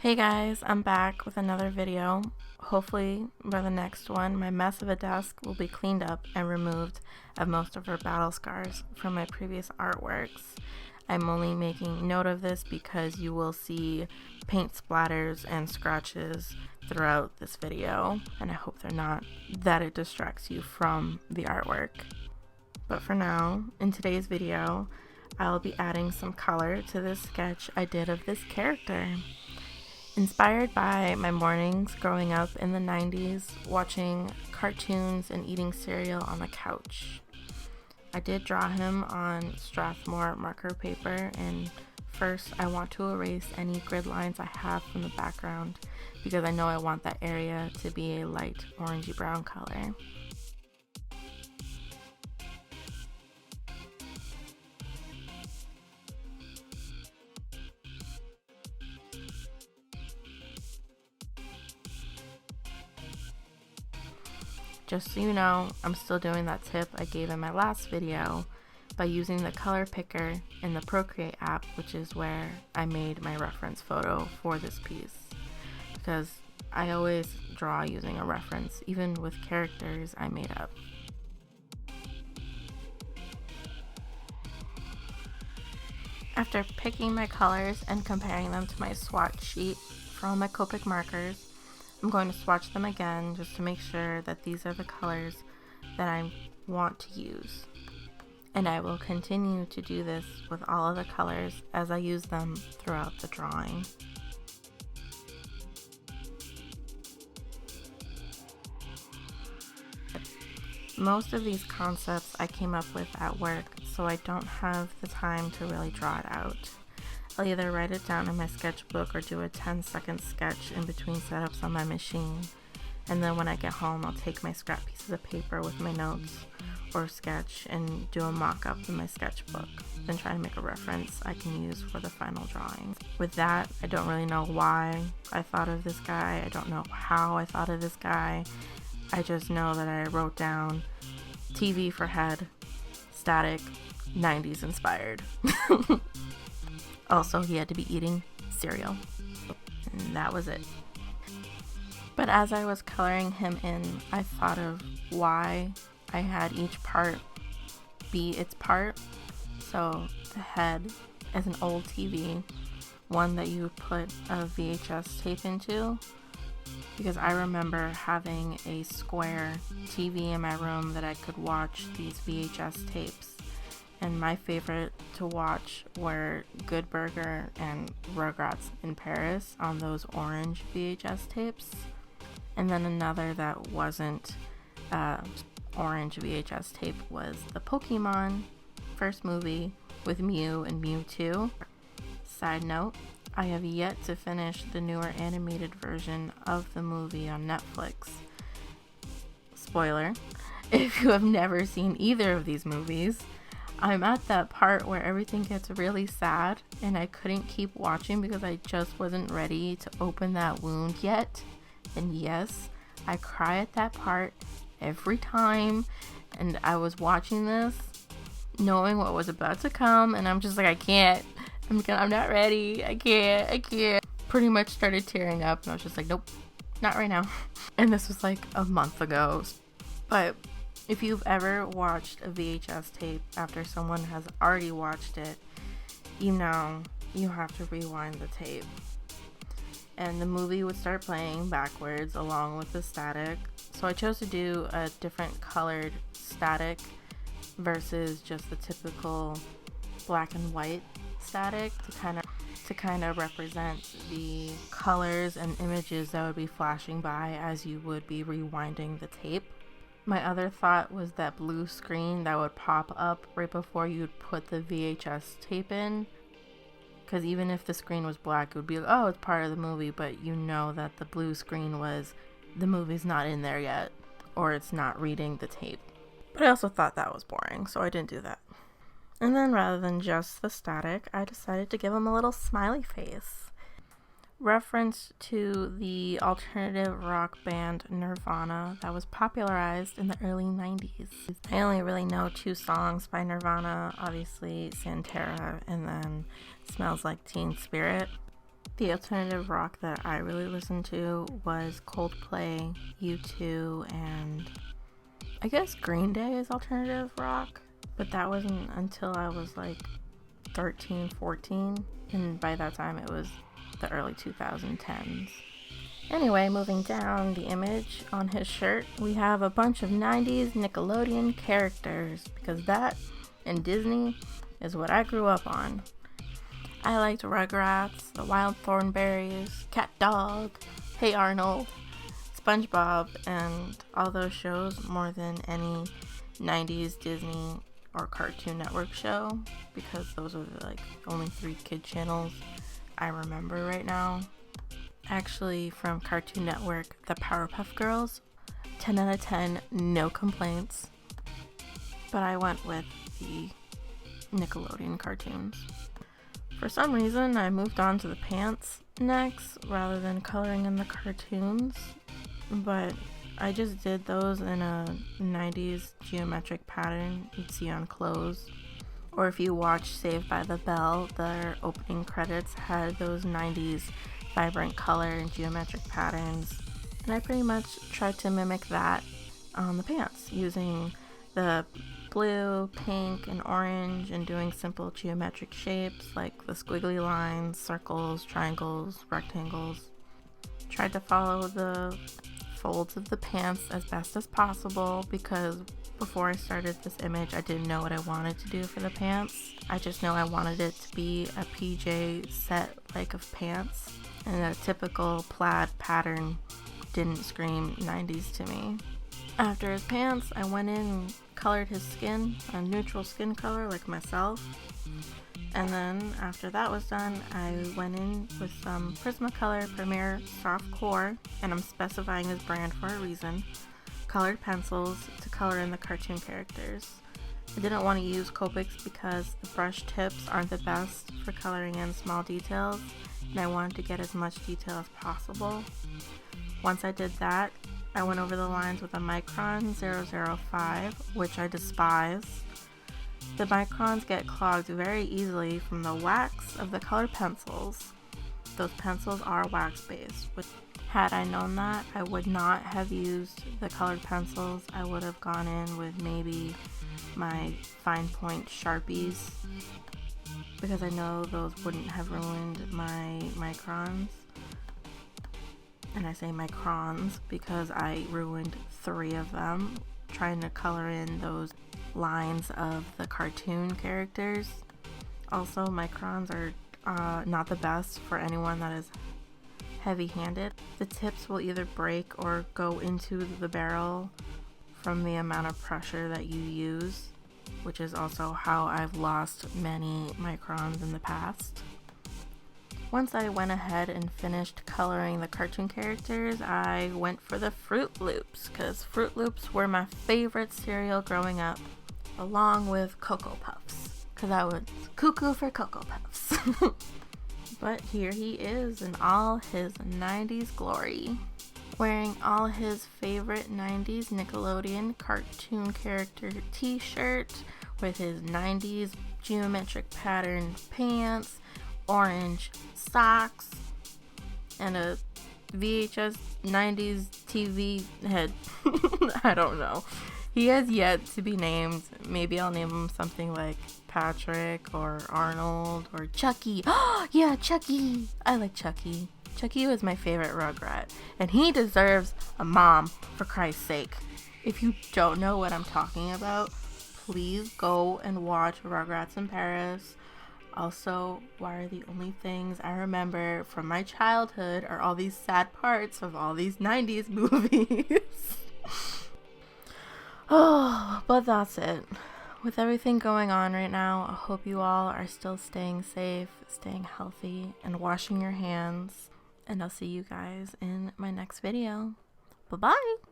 Hey guys, I'm back with another video. Hopefully by the next one, my mess of a desk will be cleaned up and removed of most of her battle scars from my previous artworks. I'm only making note of this because you will see paint splatters and scratches throughout this video, and I hope they're not, that it distracts you from the artwork. But for now, in today's video, I'll be adding some color to this sketch I did of this character. Inspired by my mornings growing up in the 90s, watching cartoons and eating cereal on the couch. I did draw him on Strathmore marker paper, and first I want to erase any grid lines I have from the background because I know I want that area to be a light orangey brown color. Just so you know, I'm still doing that tip I gave in my last video by using the color picker in the Procreate app, which is where I made my reference photo for this piece. Because I always draw using a reference, even with characters I made up. After picking my colors and comparing them to my swatch sheet for all my Copic markers, I'm going to swatch them again just to make sure that these are the colors that I want to use. And I will continue to do this with all of the colors as I use them throughout the drawing. Most of these concepts I came up with at work, so I don't have the time to really draw it out. I'll either write it down in my sketchbook or do a 10-second sketch in between setups on my machine. And then when I get home, I'll take my scrap pieces of paper with my notes or sketch and do a mock-up in my sketchbook. Then try to make a reference I can use for the final drawing. With that, I don't really know why I thought of this guy. I don't know how I thought of this guy. I just know that I wrote down TV for head, static, 90s inspired. Also, he had to be eating cereal, and that was it. But as I was coloring him in, I thought of why I had each part be its part. So the head is an old TV, one that you would put a VHS tape into, because I remember having a square TV in my room that I could watch these VHS tapes. And my favorite to watch were Good Burger and Rugrats in Paris on those orange VHS tapes. And then another that wasn't orange VHS tape was the Pokemon first movie with Mew and Mewtwo. Side note, I have yet to finish the newer animated version of the movie on Netflix. Spoiler, if you have never seen either of these movies, I'm at that part where everything gets really sad and I couldn't keep watching because I just wasn't ready to open that wound yet. And yes, I cry at that part every time, and I was watching this knowing what was about to come, and I'm just like, I can't. I'm not ready. I can't. Pretty much started tearing up, and I was just like, nope, not right now. And this was like a month ago. But if you've ever watched a VHS tape after someone has already watched it, you know you have to rewind the tape. And the movie would start playing backwards along with the static. So I chose to do a different colored static versus just the typical black and white static to kind of represent the colors and images that would be flashing by as you would be rewinding the tape. My other thought was that blue screen that would pop up right before you'd put the VHS tape in. Because even if the screen was black, it would be like, oh, it's part of the movie, but you know that the blue screen was the movie's not in there yet, or it's not reading the tape. But I also thought that was boring, so I didn't do that. And then rather than just the static, I decided to give him a little smiley face. Reference to the alternative rock band Nirvana that was popularized in the early 90s. I only really know 2 songs by Nirvana, obviously Santana and then Smells Like Teen Spirit. The alternative rock that I really listened to was Coldplay, U2, and I guess Green Day is alternative rock, but that wasn't until I was like 13, 14, and by that time it was the early 2010s. Anyway, moving down the image on his shirt, we have a bunch of 90s Nickelodeon characters, because that and Disney is what I grew up on. I liked Rugrats, the Wild Thornberrys, Cat Dog, Hey Arnold, SpongeBob, and all those shows more than any 90s Disney or Cartoon Network show, because those are the only 3 kid channels I remember right now. Actually, from Cartoon Network, the Powerpuff Girls, 10 out of 10, no complaints. But I went with the Nickelodeon cartoons. For some reason, I moved on to the pants next rather than coloring in the cartoons, but I just did those in a 90s geometric pattern you'd see on clothes. Or if you watch Saved by the Bell, their opening credits had those 90s vibrant color and geometric patterns, and I pretty much tried to mimic that on the pants using the blue, pink, and orange, and doing simple geometric shapes like the squiggly lines, circles, triangles, rectangles. Tried to follow the folds of the pants as best as possible, because before I started this image I didn't know what I wanted to do for the pants. I just know I wanted it to be a PJ set of pants, and a typical plaid pattern didn't scream 90s to me. After his pants, I went in and colored his skin a neutral skin color like myself. And then after that was done, I went in with some Prismacolor Premier Soft Core, and I'm specifying his brand for a reason, colored pencils to color in the cartoon characters. I didn't want to use Copics because the brush tips aren't the best for coloring in small details, and I wanted to get as much detail as possible. Once I did that, I went over the lines with a Micron 005, which I despise. The microns get clogged very easily from the wax of the colored pencils. Those pencils are wax-based, which, had I known that, I would not have used the colored pencils. I would have gone in with maybe my fine point Sharpies, because I know those wouldn't have ruined my microns. And I say microns because I ruined 3 of them trying to color in those lines of the cartoon characters. Also, microns are not the best for anyone that is heavy-handed. The tips will either break or go into the barrel from the amount of pressure that you use, which is also how I've lost many microns in the past. Once I went ahead and finished coloring the cartoon characters, I went for the Fruit Loops, because Fruit Loops were my favorite cereal growing up, along with Cocoa Puffs, because I was cuckoo for Cocoa Puffs. But here he is in all his 90s glory, wearing all his favorite 90s Nickelodeon cartoon character t-shirt with his 90s geometric pattern pants, orange socks, and a VHS 90s TV head. I don't know. He has yet to be named. Maybe I'll name him something like Patrick or Arnold or Chucky. Oh, yeah, Chucky. I like Chucky. Chucky was my favorite Rugrat, and he deserves a mom, for Christ's sake. If you don't know what I'm talking about, please go and watch Rugrats in Paris. Also, why are the only things I remember from my childhood are all these sad parts of all these 90s movies? Oh, but that's it. With everything going on right now, I hope you all are still staying safe, staying healthy, and washing your hands. And I'll see you guys in my next video. Bye-bye!